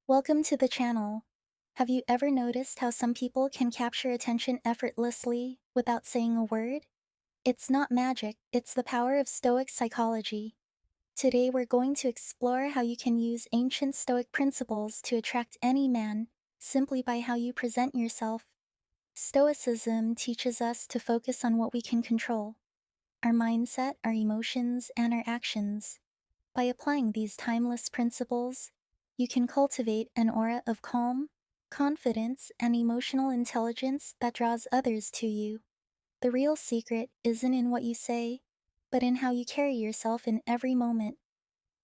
Welcome to the channel. Have you ever noticed how some people can capture attention effortlessly without saying a word? It's not magic, it's the power of Stoic psychology. Today we're going to explore how you can use ancient Stoic principles to attract any man simply by how you present yourself. Stoicism teaches us to focus on what we can control: our mindset, our emotions, and our actions. By applying these timeless principles, you can cultivate an aura of calm, confidence, and emotional intelligence that draws others to you. The real secret isn't in what you say, but in how you carry yourself in every moment.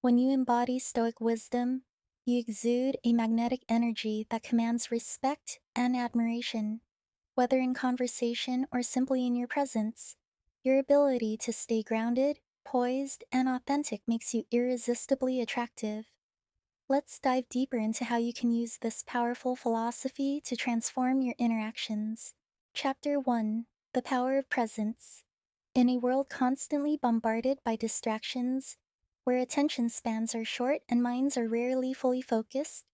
When you embody Stoic wisdom, you exude a magnetic energy that commands respect and admiration. Whether in conversation or simply in your presence, your ability to stay grounded, poised, and authentic makes you irresistibly attractive. Let's dive deeper into how you can use this powerful philosophy to transform your interactions. Chapter 1: The Power of Presence. In a world constantly bombarded by distractions, where attention spans are short and minds are rarely fully focused,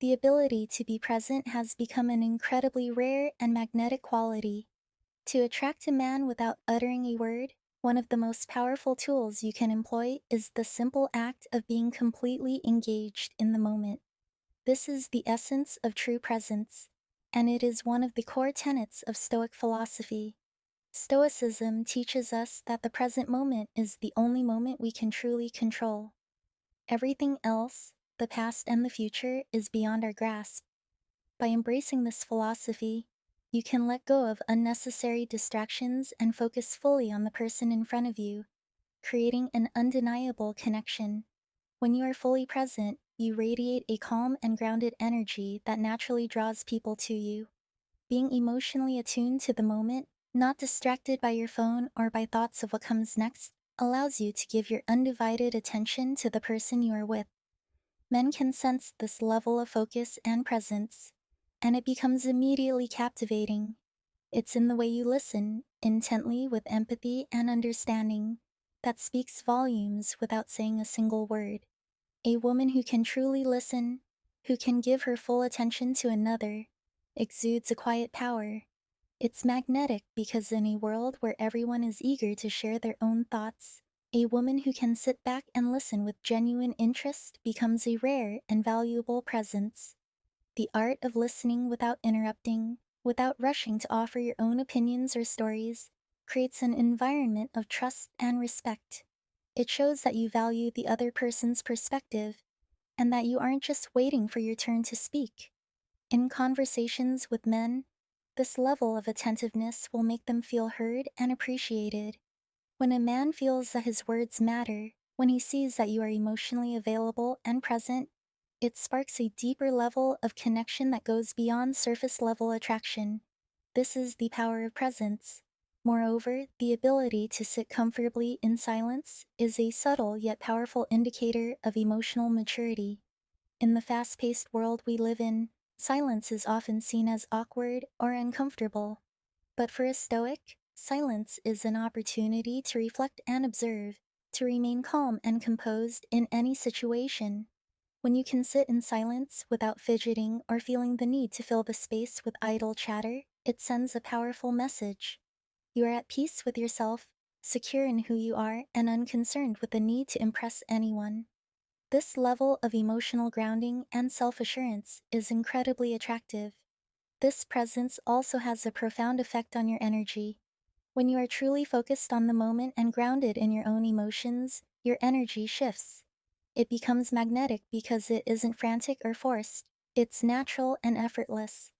the ability to be present has become an incredibly rare and magnetic quality. To attract a man without uttering a word, one of the most powerful tools you can employ is the simple act of being completely engaged in the moment. This is the essence of true presence, and it is one of the core tenets of Stoic philosophy. Stoicism teaches us that the present moment is the only moment we can truly control. Everything else, the past and the future, is beyond our grasp. By embracing this philosophy, you can let go of unnecessary distractions and focus fully on the person in front of you, creating an undeniable connection. When you are fully present, you radiate a calm and grounded energy that naturally draws people to you. Being emotionally attuned to the moment, not distracted by your phone or by thoughts of what comes next, allows you to give your undivided attention to the person you are with. Men can sense this level of focus and presence, and it becomes immediately captivating. It's in the way you listen, intently with empathy and understanding, that speaks volumes without saying a single word. A woman who can truly listen, who can give her full attention to another, exudes a quiet power. It's magnetic because in a world where everyone is eager to share their own thoughts, a woman who can sit back and listen with genuine interest becomes a rare and valuable presence. The art of listening without interrupting, without rushing to offer your own opinions or stories, creates an environment of trust and respect. It shows that you value the other person's perspective and that you aren't just waiting for your turn to speak. In conversations with men, this level of attentiveness will make them feel heard and appreciated. When a man feels that his words matter, when he sees that you are emotionally available and present, it sparks a deeper level of connection that goes beyond surface level attraction. This is the power of presence. Moreover, the ability to sit comfortably in silence is a subtle yet powerful indicator of emotional maturity. In the fast paced world we live in, silence is often seen as awkward or uncomfortable. But for a Stoic, silence is an opportunity to reflect and observe, to remain calm and composed in any situation. When you can sit in silence without fidgeting or feeling the need to fill the space with idle chatter, it sends a powerful message. You are at peace with yourself, secure in who you are, and unconcerned with the need to impress anyone. This level of emotional grounding and self-assurance is incredibly attractive. This presence also has a profound effect on your energy. When you are truly focused on the moment and grounded in your own emotions, your energy shifts. It becomes magnetic because it isn't frantic or forced. It's natural and effortless.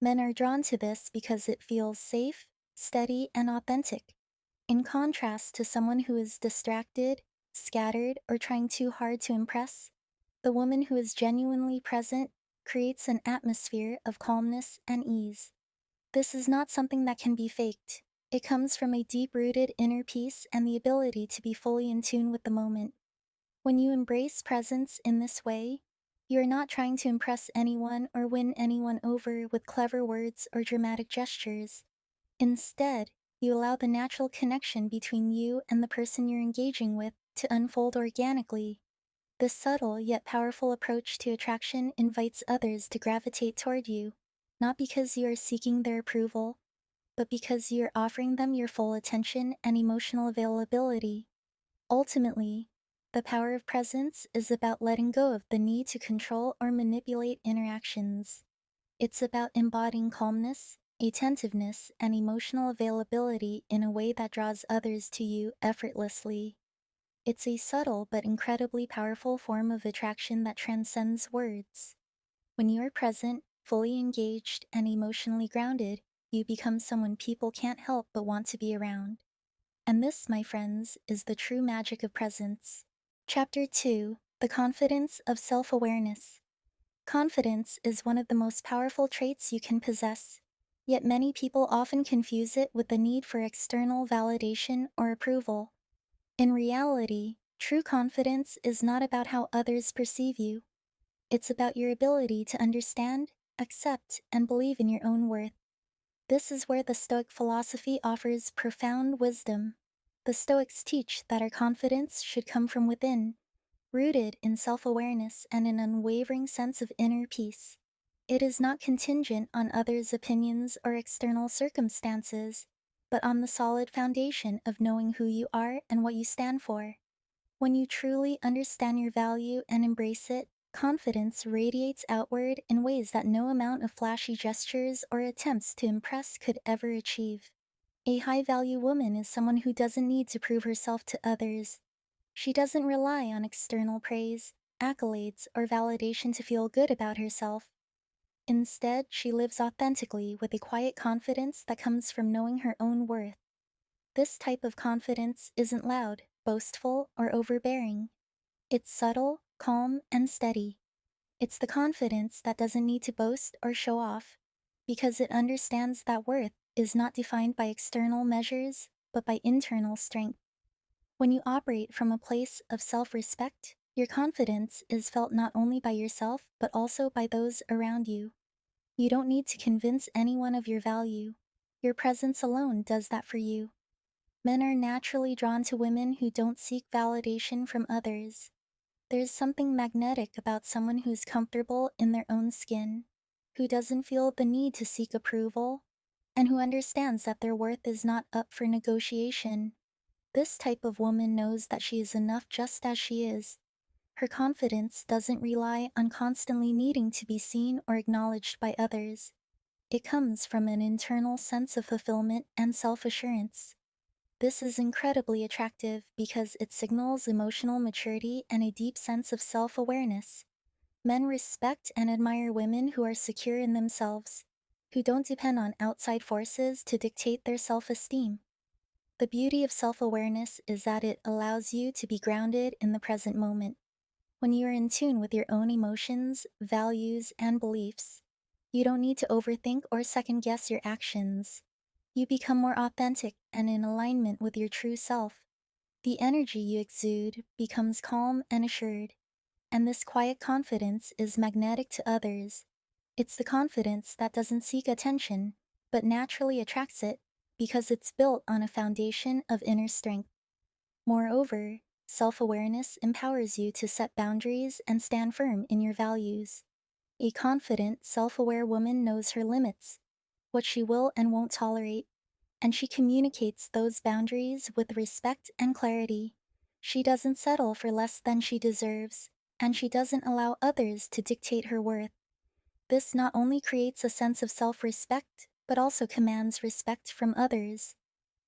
Men are drawn to this because it feels safe, steady, and authentic. In contrast to someone who is distracted, scattered, or trying too hard to impress, the woman who is genuinely present creates an atmosphere of calmness and ease. This is not something that can be faked. It comes from a deep-rooted inner peace and the ability to be fully in tune with the moment. When you embrace presence in this way, you are not trying to impress anyone or win anyone over with clever words or dramatic gestures. Instead, you allow the natural connection between you and the person you're engaging with to unfold organically. This subtle yet powerful approach to attraction invites others to gravitate toward you, not because you are seeking their approval, but because you are offering them your full attention and emotional availability. Ultimately, the power of presence is about letting go of the need to control or manipulate interactions. It's about embodying calmness, attentiveness, and emotional availability in a way that draws others to you effortlessly. It's a subtle but incredibly powerful form of attraction that transcends words. When you are present, fully engaged, and emotionally grounded, you become someone people can't help but want to be around. And this, my friends, is the true magic of presence. Chapter 2: The Confidence of Self Awareness. Confidence is one of the most powerful traits you can possess, yet many people often confuse it with the need for external validation or approval. In reality, true confidence is not about how others perceive you. It's about your ability to understand, accept, and believe in your own worth. This is where the Stoic philosophy offers profound wisdom. The Stoics teach that our confidence should come from within, rooted in self awareness and an unwavering sense of inner peace. It is not contingent on others' opinions or external circumstances, but on the solid foundation of knowing who you are and what you stand for. When you truly understand your value and embrace it, confidence radiates outward in ways that no amount of flashy gestures or attempts to impress could ever achieve. A high value woman is someone who doesn't need to prove herself to others. She doesn't rely on external praise, accolades, or validation to feel good about herself. Instead, she lives authentically with a quiet confidence that comes from knowing her own worth. This type of confidence isn't loud, boastful, or overbearing. It's subtle, calm, and steady. It's the confidence that doesn't need to boast or show off, because it understands that worth is not defined by external measures, but by internal strength. When you operate from a place of self respect, your confidence is felt not only by yourself, but also by those around you. You don't need to convince anyone of your value. Your presence alone does that for you. Men are naturally drawn to women who don't seek validation from others. There's something magnetic about someone who's comfortable in their own skin, who doesn't feel the need to seek approval, and who understands that their worth is not up for negotiation. This type of woman knows that she is enough just as she is. Her confidence doesn't rely on constantly needing to be seen or acknowledged by others. It comes from an internal sense of fulfillment and self assurance. This is incredibly attractive because it signals emotional maturity and a deep sense of self awareness. Men respect and admire women who are secure in themselves, who don't depend on outside forces to dictate their self esteem. The beauty of self awareness is that it allows you to be grounded in the present moment. When you are in tune with your own emotions, values, and beliefs, you don't need to overthink or second guess your actions. You become more authentic and in alignment with your true self. The energy you exude becomes calm and assured, and this quiet confidence is magnetic to others. It's the confidence that doesn't seek attention, but naturally attracts it because it's built on a foundation of inner strength. Moreover, self awareness empowers you to set boundaries and stand firm in your values. A confident, self aware woman knows her limits, what she will and won't tolerate, and she communicates those boundaries with respect and clarity. She doesn't settle for less than she deserves, and she doesn't allow others to dictate her worth. This not only creates a sense of self respect, but also commands respect from others.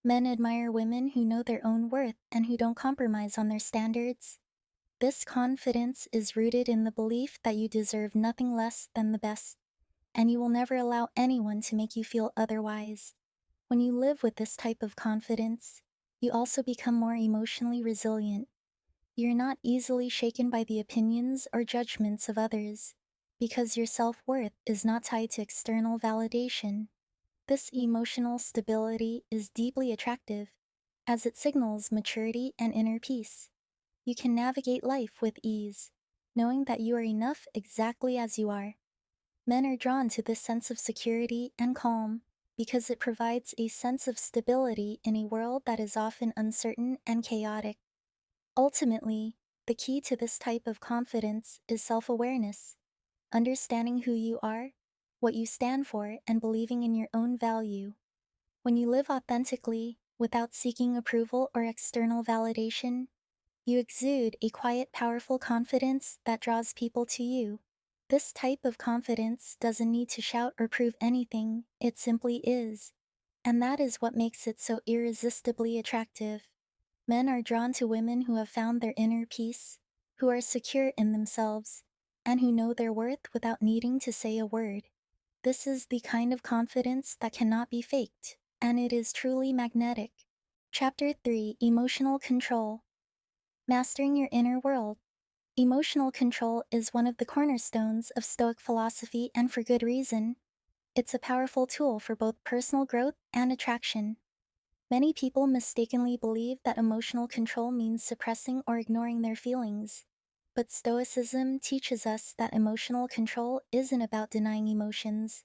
Men admire women who know their own worth and who don't compromise on their standards. This confidence is rooted in the belief that you deserve nothing less than the best, and you will never allow anyone to make you feel otherwise. When you live with this type of confidence, you also become more emotionally resilient. You're not easily shaken by the opinions or judgments of others, because your self worth is not tied to external validation. This emotional stability is deeply attractive, as it signals maturity and inner peace. You can navigate life with ease, knowing that you are enough exactly as you are. Men are drawn to this sense of security and calm because it provides a sense of stability in a world that is often uncertain and chaotic. Ultimately, The key to this type of confidence is self-awareness, understanding who you are, what you stand for, and believing in your own value. When you live authentically, without seeking approval or external validation, you exude a quiet, powerful confidence that draws people to you. This type of confidence doesn't need to shout or prove anything, it simply is. And that is what makes it so irresistibly attractive. Men are drawn to women who have found their inner peace, who are secure in themselves, and who know their worth without needing to say a word. This is the kind of confidence that cannot be faked, and it is truly magnetic. Chapter 3: Emotional Control. Mastering your inner world. Emotional control is one of the cornerstones of Stoic philosophy, and for good reason. It's a powerful tool for both personal growth and attraction. Many people mistakenly believe that emotional control means suppressing or ignoring their feelings. But Stoicism teaches us that emotional control isn't about denying emotions.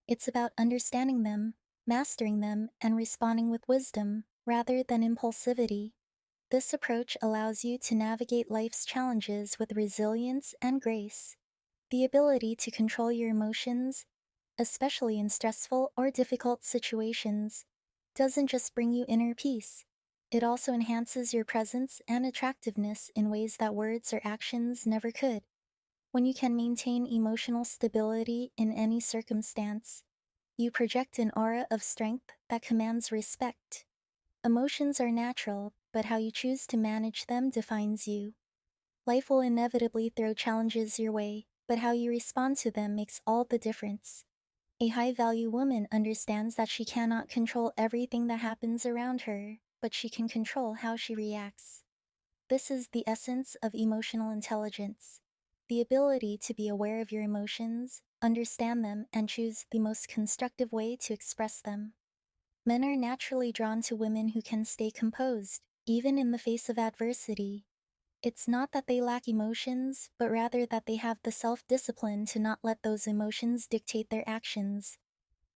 It's about understanding them, mastering them, and responding with wisdom, rather than impulsivity. This approach allows you to navigate life's challenges with resilience and grace. The ability to control your emotions, especially in stressful or difficult situations, doesn't just bring you inner peace. It also enhances your presence and attractiveness in ways that words or actions never could. When you can maintain emotional stability in any circumstance, you project an aura of strength that commands respect. Emotions are natural, but how you choose to manage them defines you. Life will inevitably throw challenges your way, but how you respond to them makes all the difference. A high-value woman understands that she cannot control everything that happens around her, but she can control how she reacts. This is the essence of emotional intelligence, the ability to be aware of your emotions, understand them, and choose the most constructive way to express them. Men are naturally drawn to women who can stay composed, even in the face of adversity. It's not that they lack emotions, but rather that they have the self-discipline to not let those emotions dictate their actions.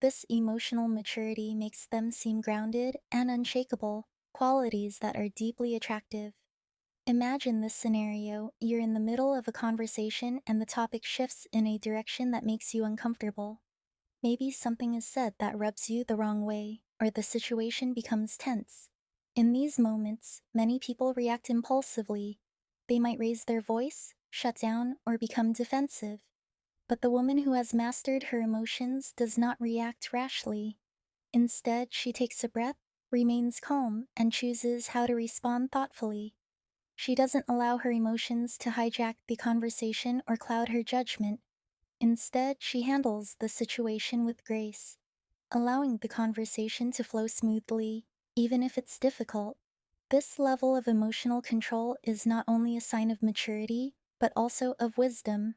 This emotional maturity makes them seem grounded and unshakable, qualities that are deeply attractive. Imagine this scenario: you're in the middle of a conversation and the topic shifts in a direction that makes you uncomfortable. Maybe something is said that rubs you the wrong way, or the situation becomes tense. In these moments, many people react impulsively. They might raise their voice, shut down, or become defensive. But the woman who has mastered her emotions does not react rashly. Instead, she takes a breath, remains calm, and chooses how to respond thoughtfully. She doesn't allow her emotions to hijack the conversation or cloud her judgment. Instead, she handles the situation with grace, allowing the conversation to flow smoothly, even if it's difficult. This level of emotional control is not only a sign of maturity, but also of wisdom.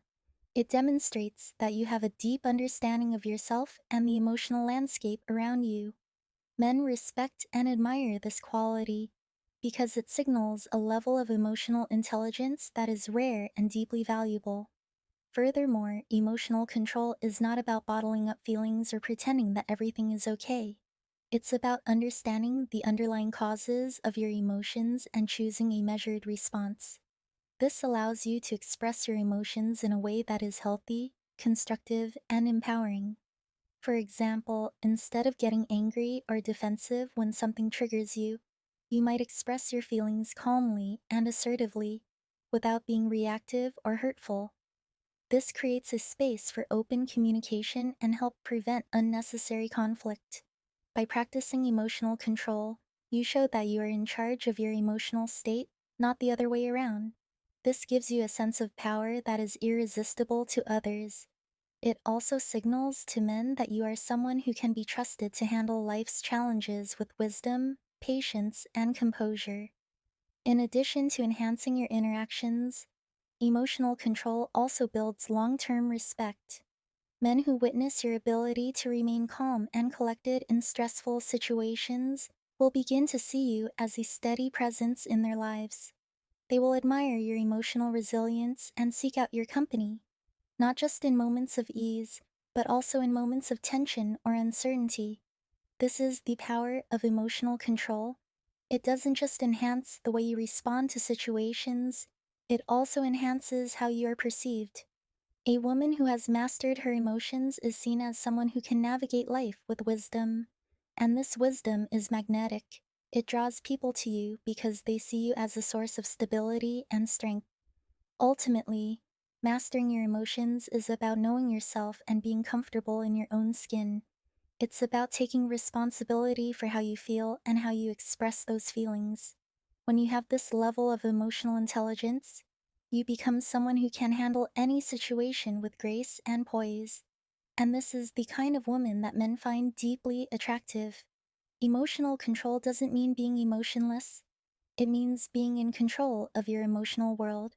It demonstrates that you have a deep understanding of yourself and the emotional landscape around you. Men respect and admire this quality because it signals a level of emotional intelligence that is rare and deeply valuable. Furthermore, emotional control is not about bottling up feelings or pretending that everything is okay. It's about understanding the underlying causes of your emotions and choosing a measured response. This allows you to express your emotions in a way that is healthy, constructive, and empowering. For example, instead of getting angry or defensive when something triggers you, you might express your feelings calmly and assertively, without being reactive or hurtful. This creates a space for open communication and help prevent unnecessary conflict. By practicing emotional control, you show that you are in charge of your emotional state, not the other way around. This gives you a sense of power that is irresistible to others. It also signals to men that you are someone who can be trusted to handle life's challenges with wisdom, patience, and composure. In addition to enhancing your interactions, emotional control also builds long-term respect. Men who witness your ability to remain calm and collected in stressful situations will begin to see you as a steady presence in their lives. They will admire your emotional resilience and seek out your company, not just in moments of ease, but also in moments of tension or uncertainty. This is the power of emotional control. It doesn't just enhance the way you respond to situations, It also enhances how you are perceived. A woman who has mastered her emotions is seen as someone who can navigate life with wisdom. And this wisdom is magnetic. It draws people to you because they see you as a source of stability and strength. Ultimately, mastering your emotions is about knowing yourself and being comfortable in your own skin. It's about taking responsibility for how you feel and how you express those feelings. When you have this level of emotional intelligence, you become someone who can handle any situation with grace and poise. And this is the kind of woman that men find deeply attractive. Emotional control doesn't mean being emotionless, it means being in control of your emotional world,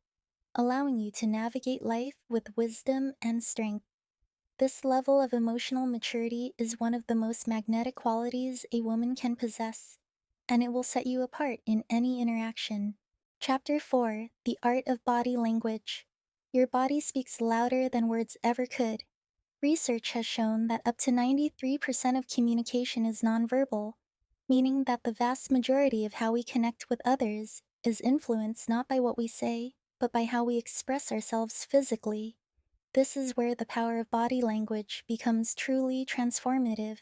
allowing you to navigate life with wisdom and strength. This level of emotional maturity is one of the most magnetic qualities a woman can possess, and it will set you apart in any interaction. Chapter 4: The Art of Body Language. Your body speaks louder than words ever could. Research has shown that up to 93% of communication is nonverbal, meaning that the vast majority of how we connect with others is influenced not by what we say, but by how we express ourselves physically. This is where the power of body language becomes truly transformative.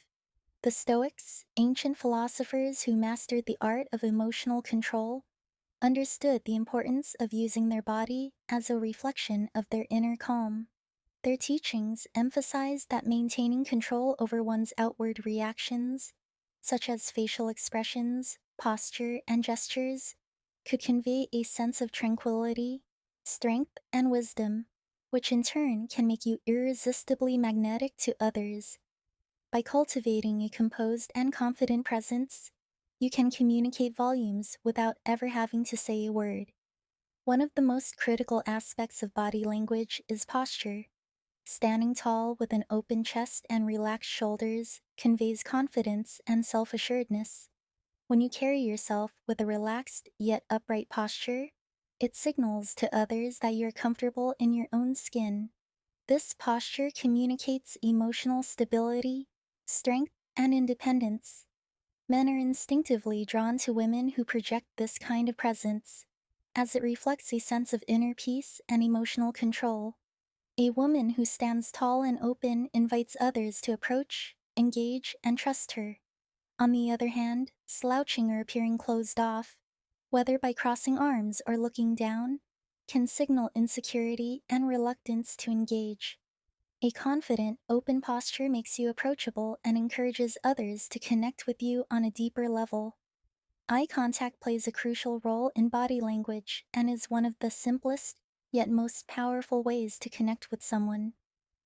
The Stoics, ancient philosophers who mastered the art of emotional control, understood the importance of using their body as a reflection of their inner calm. Their teachings emphasized that maintaining control over one's outward reactions, such as facial expressions, posture, and gestures, could convey a sense of tranquility, strength, and wisdom, which in turn can make you irresistibly magnetic to others. By cultivating a composed and confident presence, you can communicate volumes without ever having to say a word. One of the most critical aspects of body language is posture. Standing tall with an open chest and relaxed shoulders conveys confidence and self-assuredness. When you carry yourself with a relaxed yet upright posture, it signals to others that you're comfortable in your own skin. This posture communicates emotional stability, strength, and independence. Men are instinctively drawn to women who project this kind of presence, as it reflects a sense of inner peace and emotional control. A woman who stands tall and open invites others to approach, engage, and trust her. On the other hand, slouching or appearing closed off, whether by crossing arms or looking down, can signal insecurity and reluctance to engage. A confident, open posture makes you approachable and encourages others to connect with you on a deeper level. Eye contact plays a crucial role in body language and is one of the simplest yet most powerful ways to connect with someone.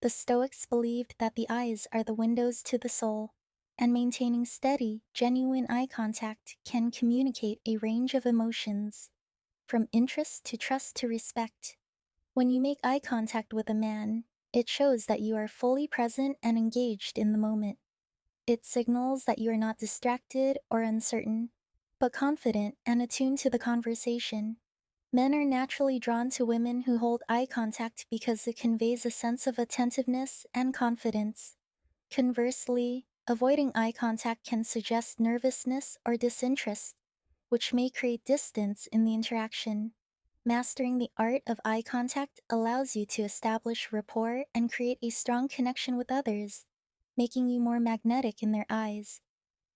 The Stoics believed that the eyes are the windows to the soul, and maintaining steady, genuine eye contact can communicate a range of emotions, from interest to trust to respect. When you make eye contact with a man, it shows that you are fully present and engaged in the moment. It signals that you are not distracted or uncertain, but confident and attuned to the conversation. Men are naturally drawn to women who hold eye contact because it conveys a sense of attentiveness and confidence. Conversely, avoiding eye contact can suggest nervousness or disinterest, which may create distance in the interaction. Mastering the art of eye contact allows you to establish rapport and create a strong connection with others, making you more magnetic in their eyes.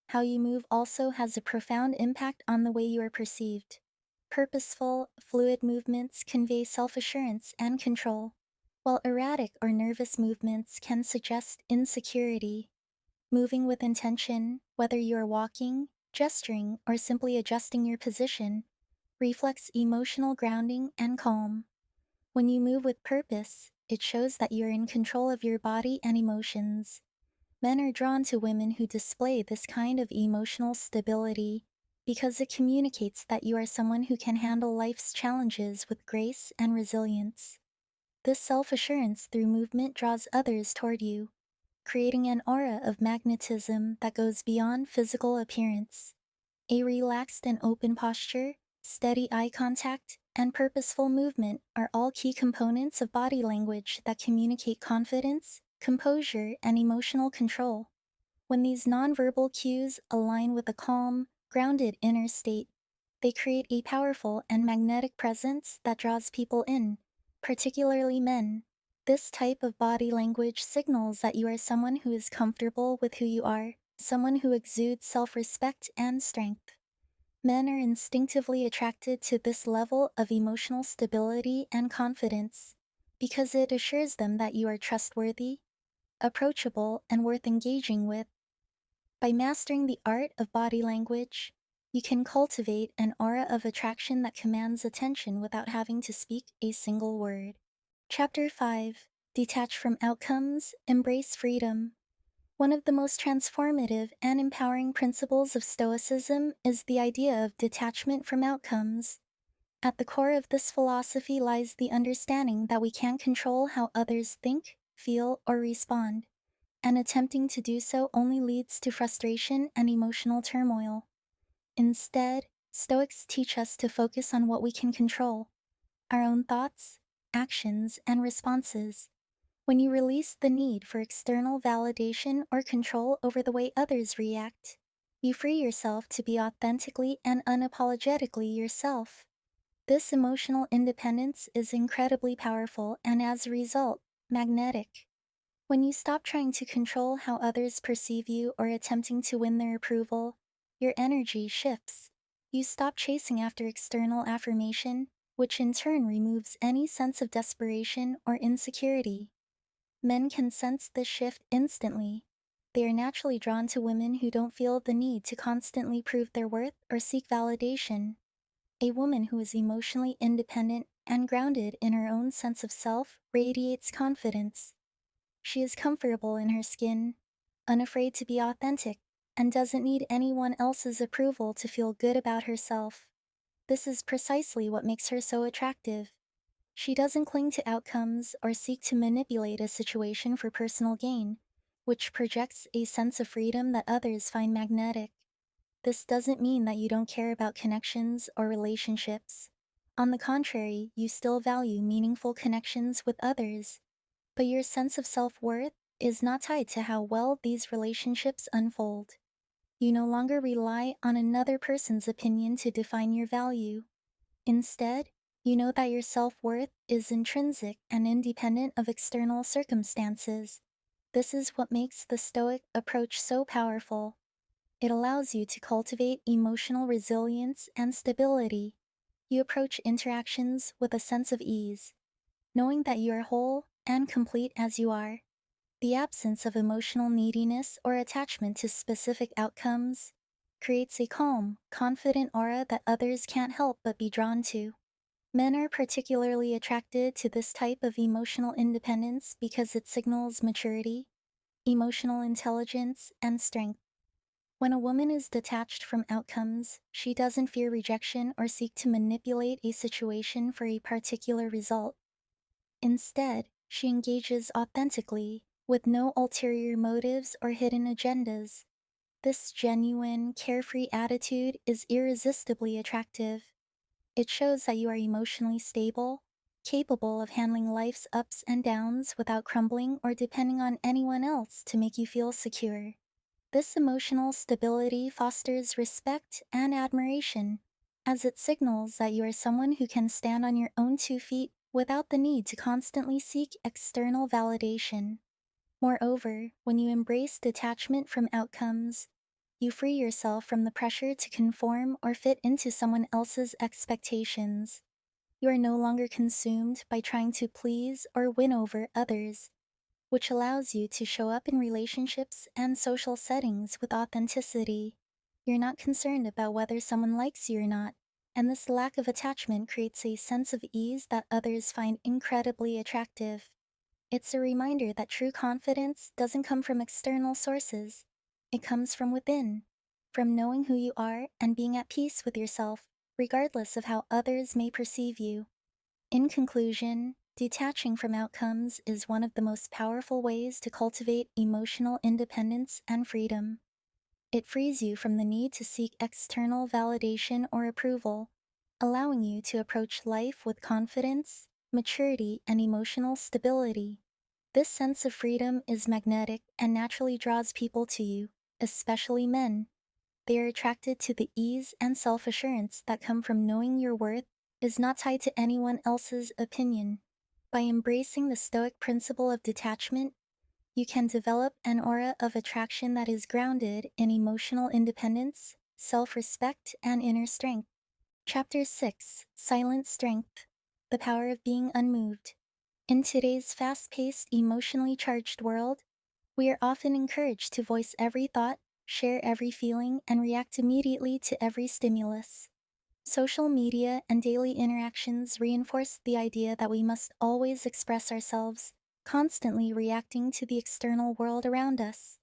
How you move also has a profound impact on the way you are perceived. Purposeful, fluid movements convey self-assurance and control, while erratic or nervous movements can suggest insecurity. Moving with intention, whether you are walking, gesturing, or simply adjusting your position, reflects emotional grounding and calm. When you move with purpose, it shows that you're in control of your body and emotions. Men are drawn to women who display this kind of emotional stability because it communicates that you are someone who can handle life's challenges with grace and resilience. This self-assurance through movement draws others toward you, creating an aura of magnetism that goes beyond physical appearance. A relaxed and open posture, steady eye contact, and purposeful movement are all key components of body language that communicate confidence, composure, and emotional control. When these nonverbal cues align with a calm, grounded inner state, They create a powerful and magnetic presence that draws people in, particularly men. This type of body language signals that you are someone who is comfortable with who you are, someone who exudes self respect and strength. Men are instinctively attracted to this level of emotional stability and confidence because it assures them that you are trustworthy, approachable, and worth engaging with. By mastering the art of body language, you can cultivate an aura of attraction that commands attention without having to speak a single word. Chapter 5: Detach from Outcomes, Embrace Freedom. One of the most transformative and empowering principles of Stoicism is the idea of detachment from outcomes. At the core of this philosophy lies the understanding that we can't control how others think, feel, or respond, and attempting to do so only leads to frustration and emotional turmoil. Instead, Stoics teach us to focus on what we can control: our own thoughts, actions, and responses. When you release the need for external validation or control over the way others react, you free yourself to be authentically and unapologetically yourself. This emotional independence is incredibly powerful and, as a result, magnetic. When you stop trying to control how others perceive you or attempting to win their approval, your energy shifts. You stop chasing after external affirmation, which in turn removes any sense of desperation or insecurity. Men can sense this shift instantly. They are naturally drawn to women who don't feel the need to constantly prove their worth or seek validation. A woman who is emotionally independent and grounded in her own sense of self radiates confidence. She is comfortable in her skin, unafraid to be authentic, and doesn't need anyone else's approval to feel good about herself. This is precisely what makes her so attractive. She doesn't cling to outcomes or seek to manipulate a situation for personal gain, which projects a sense of freedom that others find magnetic. This doesn't mean that you don't care about connections or relationships. On the contrary, you still value meaningful connections with others, but your sense of self-worth is not tied to how well these relationships unfold. You no longer rely on another person's opinion to define your value. Instead, you know that your self-worth is intrinsic and independent of external circumstances. This is what makes the Stoic approach so powerful. It allows you to cultivate emotional resilience and stability. You approach interactions with a sense of ease, knowing that you are whole and complete as you are. The absence of emotional neediness or attachment to specific outcomes creates a calm, confident aura that others can't help but be drawn to. Men are particularly attracted to this type of emotional independence because it signals maturity, emotional intelligence, and strength. When a woman is detached from outcomes, she doesn't fear rejection or seek to manipulate a situation for a particular result. Instead, she engages authentically, with no ulterior motives or hidden agendas. This genuine, carefree attitude is irresistibly attractive. It shows that you are emotionally stable, capable of handling life's ups and downs without crumbling or depending on anyone else to make you feel secure. This emotional stability fosters respect and admiration, as it signals that you are someone who can stand on your own 2 feet without the need to constantly seek external validation. Moreover, when you embrace detachment from outcomes, you free yourself from the pressure to conform or fit into someone else's expectations. You are no longer consumed by trying to please or win over others, which allows you to show up in relationships and social settings with authenticity. You're not concerned about whether someone likes you or not, and this lack of attachment creates a sense of ease that others find incredibly attractive. It's a reminder that true confidence doesn't come from external sources. It comes from within, from knowing who you are and being at peace with yourself, regardless of how others may perceive you. In conclusion, detaching from outcomes is one of the most powerful ways to cultivate emotional independence and freedom. It frees you from the need to seek external validation or approval, allowing you to approach life with confidence, maturity, and emotional stability. This sense of freedom is magnetic and naturally draws people to you, especially men. They are attracted to the ease and self assurance that come from knowing your worth is not tied to anyone else's opinion. By embracing the Stoic principle of detachment, you can develop an aura of attraction that is grounded in emotional independence, self respect, and inner strength. Chapter 6: Silent Strength. The Power of Being Unmoved. In today's fast paced, emotionally charged world, we are often encouraged to voice every thought, share every feeling, and react immediately to every stimulus. Social media and daily interactions reinforce the idea that we must always express ourselves, constantly reacting to the external world around us.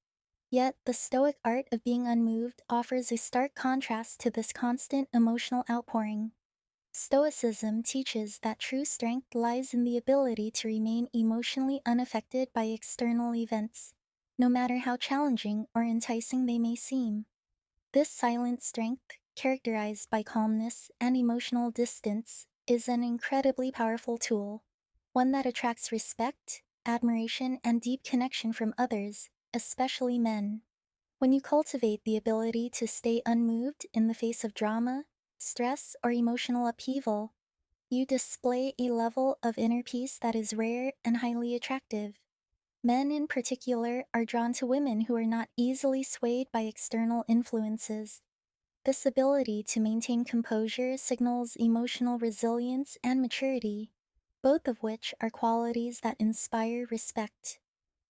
Yet, the Stoic art of being unmoved offers a stark contrast to this constant emotional outpouring. Stoicism teaches that true strength lies in the ability to remain emotionally unaffected by external events, no matter how challenging or enticing they may seem. This silent strength, characterized by calmness and emotional distance, is an incredibly powerful tool, one that attracts respect, admiration, and deep connection from others, especially men. When you cultivate the ability to stay unmoved in the face of drama, stress, or emotional upheaval, you display a level of inner peace that is rare and highly attractive. Men, in particular, are drawn to women who are not easily swayed by external influences. This ability to maintain composure signals emotional resilience and maturity, both of which are qualities that inspire respect.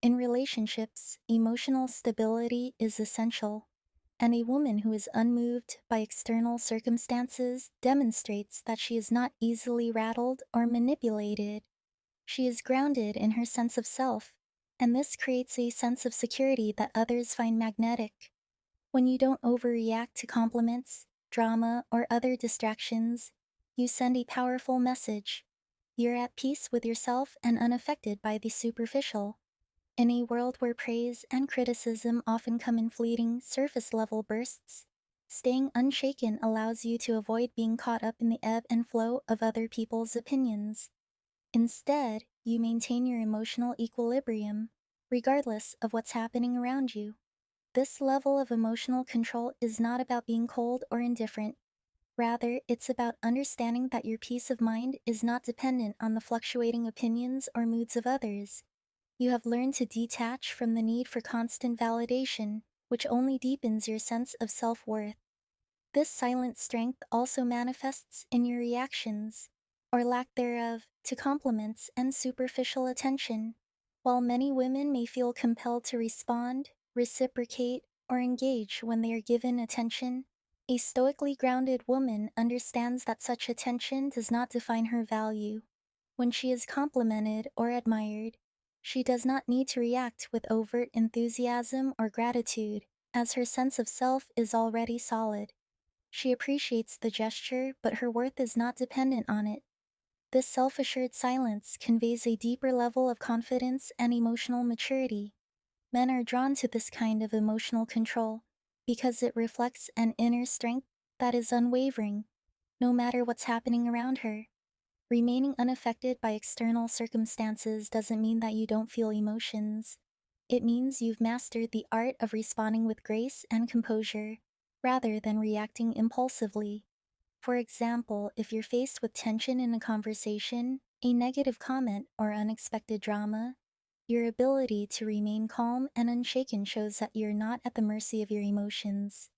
In relationships, emotional stability is essential, and a woman who is unmoved by external circumstances demonstrates that she is not easily rattled or manipulated. She is grounded in her sense of self, and this creates a sense of security that others find magnetic. When you don't overreact to compliments, drama, or other distractions, you send a powerful message. You're at peace with yourself and unaffected by the superficial. In a world where praise and criticism often come in fleeting, surface level bursts, staying unshaken allows you to avoid being caught up in the ebb and flow of other people's opinions. Instead, you maintain your emotional equilibrium, regardless of what's happening around you. This level of emotional control is not about being cold or indifferent. Rather, it's about understanding that your peace of mind is not dependent on the fluctuating opinions or moods of others. You have learned to detach from the need for constant validation, which only deepens your sense of self worth. This silent strength also manifests in your reactions, or lack thereof, to compliments and superficial attention. While many women may feel compelled to respond, reciprocate, or engage when they are given attention, a stoically grounded woman understands that such attention does not define her value. When she is complimented or admired, she does not need to react with overt enthusiasm or gratitude, as her sense of self is already solid. She appreciates the gesture, but her worth is not dependent on it. This self assured silence conveys a deeper level of confidence and emotional maturity. Men are drawn to this kind of emotional control because it reflects an inner strength that is unwavering, no matter what's happening around her. Remaining unaffected by external circumstances doesn't mean that you don't feel emotions. It means you've mastered the art of responding with grace and composure, rather than reacting impulsively. For example, if you're faced with tension in a conversation, a negative comment, or unexpected drama, your ability to remain calm and unshaken shows that you're not at the mercy of your emotions.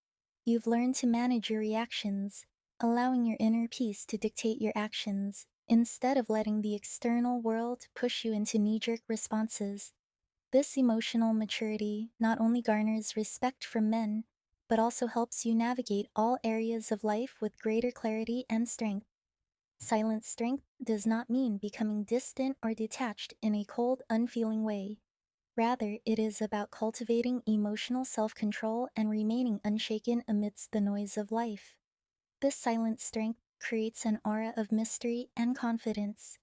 You've learned to manage your reactions, allowing your inner peace to dictate your actions, instead of letting the external world push you into knee jerk responses. This emotional maturity not only garners respect from men, but also helps you navigate all areas of life with greater clarity and strength. Silent strength does not mean becoming distant or detached in a cold, unfeeling way. Rather, it is about cultivating emotional self control and remaining unshaken amidst the noise of life. This silent strength creates an aura of mystery and confidence,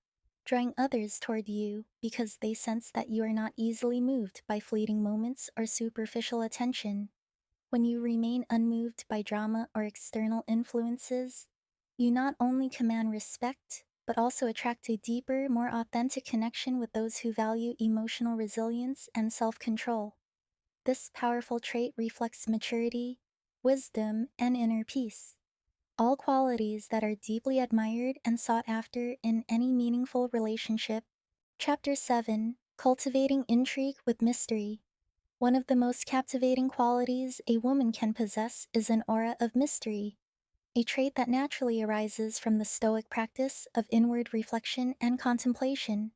drawing others toward you because they sense that you are not easily moved by fleeting moments or superficial attention. When you remain unmoved by drama or external influences, you not only command respect, but also attract a deeper, more authentic connection with those who value emotional resilience and self control. This powerful trait reflects maturity, wisdom, and inner peace, all qualities that are deeply admired and sought after in any meaningful relationship. Chapter 7: Cultivating Intrigue with Mystery. One of the most captivating qualities a woman can possess is an aura of mystery, a trait that naturally arises from the Stoic practice of inward reflection and contemplation.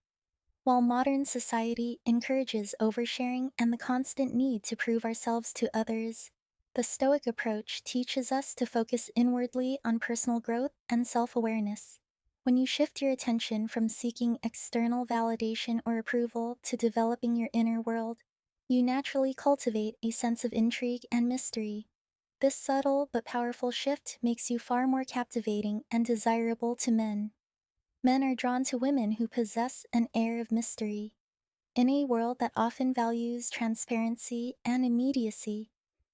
While modern society encourages oversharing and the constant need to prove ourselves to others, the Stoic approach teaches us to focus inwardly on personal growth and self awareness. When you shift your attention from seeking external validation or approval to developing your inner world, you naturally cultivate a sense of intrigue and mystery. This subtle but powerful shift makes you far more captivating and desirable to men. Men are drawn to women who possess an air of mystery. In a world that often values transparency and immediacy,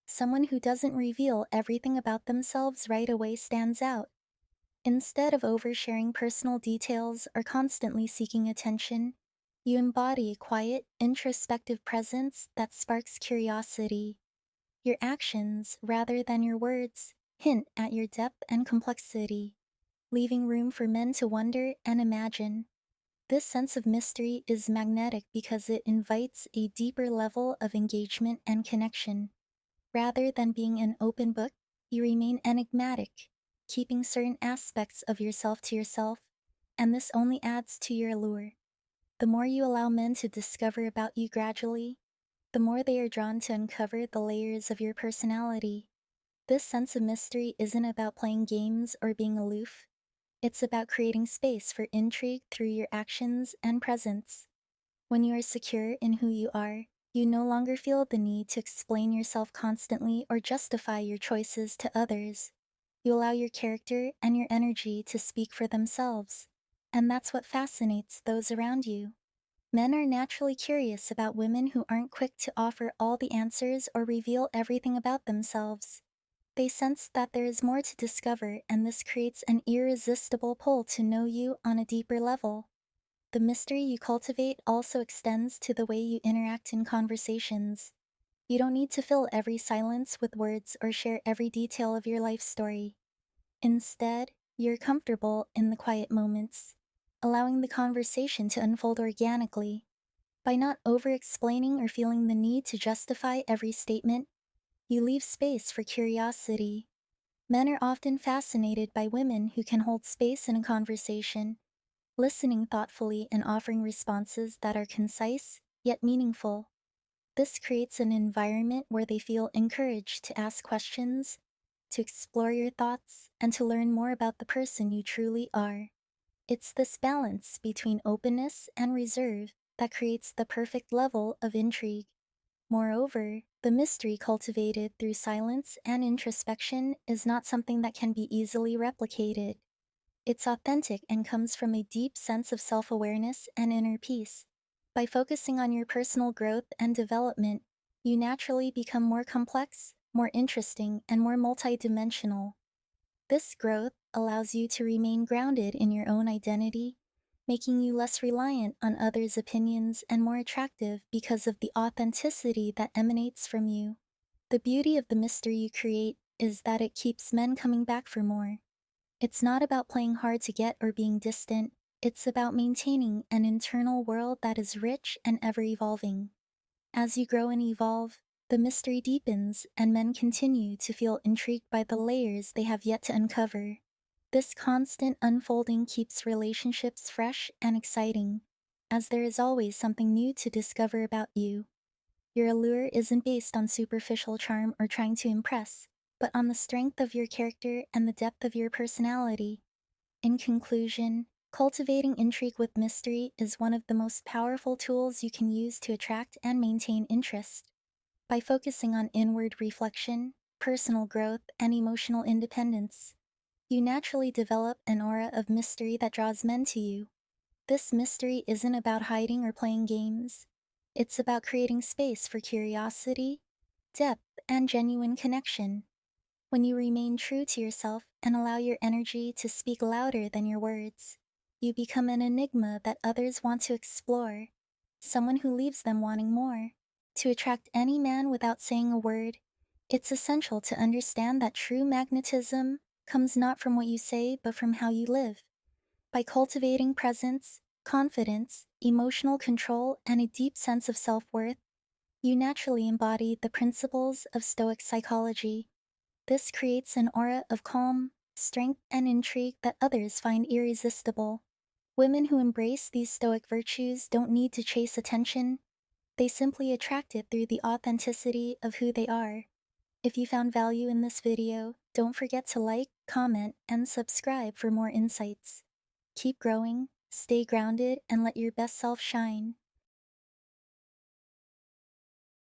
someone who doesn't reveal everything about themselves right away stands out. Instead of oversharing personal details or constantly seeking attention, you embody a quiet, introspective presence that sparks curiosity. Your actions, rather than your words, hint at your depth and complexity, leaving room for men to wonder and imagine. This sense of mystery is magnetic because it invites a deeper level of engagement and connection. Rather than being an open book, you remain enigmatic, keeping certain aspects of yourself to yourself, and this only adds to your allure. The more you allow men to discover about you gradually, the more they are drawn to uncover the layers of your personality. This sense of mystery isn't about playing games or being aloof. It's about creating space for intrigue through your actions and presence. When you are secure in who you are, you no longer feel the need to explain yourself constantly or justify your choices to others. You allow your character and your energy to speak for themselves, and that's what fascinates those around you. Men are naturally curious about women who aren't quick to offer all the answers or reveal everything about themselves. They sense that there is more to discover, and this creates an irresistible pull to know you on a deeper level. The mystery you cultivate also extends to the way you interact in conversations. You don't need to fill every silence with words or share every detail of your life story. Instead, you're comfortable in the quiet moments, allowing the conversation to unfold organically. By not over explaining or feeling the need to justify every statement, you leave space for curiosity. Men are often fascinated by women who can hold space in a conversation, listening thoughtfully and offering responses that are concise yet meaningful. This creates an environment where they feel encouraged to ask questions, to explore your thoughts, and to learn more about the person you truly are. It's this balance between openness and reserve that creates the perfect level of intrigue. Moreover, the mystery cultivated through silence and introspection is not something that can be easily replicated. It's authentic and comes from a deep sense of self awareness and inner peace. By focusing on your personal growth and development, you naturally become more complex, more interesting, and more multidimensional. This growth allows you to remain grounded in your own identity, making you less reliant on others' opinions and more attractive because of the authenticity that emanates from you. The beauty of the mystery you create is that it keeps men coming back for more. It's not about playing hard to get or being distant, it's about maintaining an internal world that is rich and ever evolving. As you grow and evolve, the mystery deepens and men continue to feel intrigued by the layers they have yet to uncover. This constant unfolding keeps relationships fresh and exciting, as there is always something new to discover about you. Your allure isn't based on superficial charm or trying to impress, but on the strength of your character and the depth of your personality. In conclusion, cultivating intrigue with mystery is one of the most powerful tools you can use to attract and maintain interest. By focusing on inward reflection, personal growth, and emotional independence, you naturally develop an aura of mystery that draws men to you. This mystery isn't about hiding or playing games. It's about creating space for curiosity, depth, and genuine connection. When you remain true to yourself and allow your energy to speak louder than your words, you become an enigma that others want to explore, someone who leaves them wanting more. To attract any man without saying a word, It's essential to understand that true magnetism comes not from what you say, but from how you live. By cultivating presence, confidence, emotional control, and a deep sense of self worth, you naturally embody the principles of Stoic psychology. This creates an aura of calm, strength, and intrigue that others find irresistible. Women who embrace these Stoic virtues don't need to chase attention, they simply attract it through the authenticity of who they are. If you found value in this video, don't forget to like, comment, and subscribe for more insights. Keep growing, stay grounded, and let your best self shine.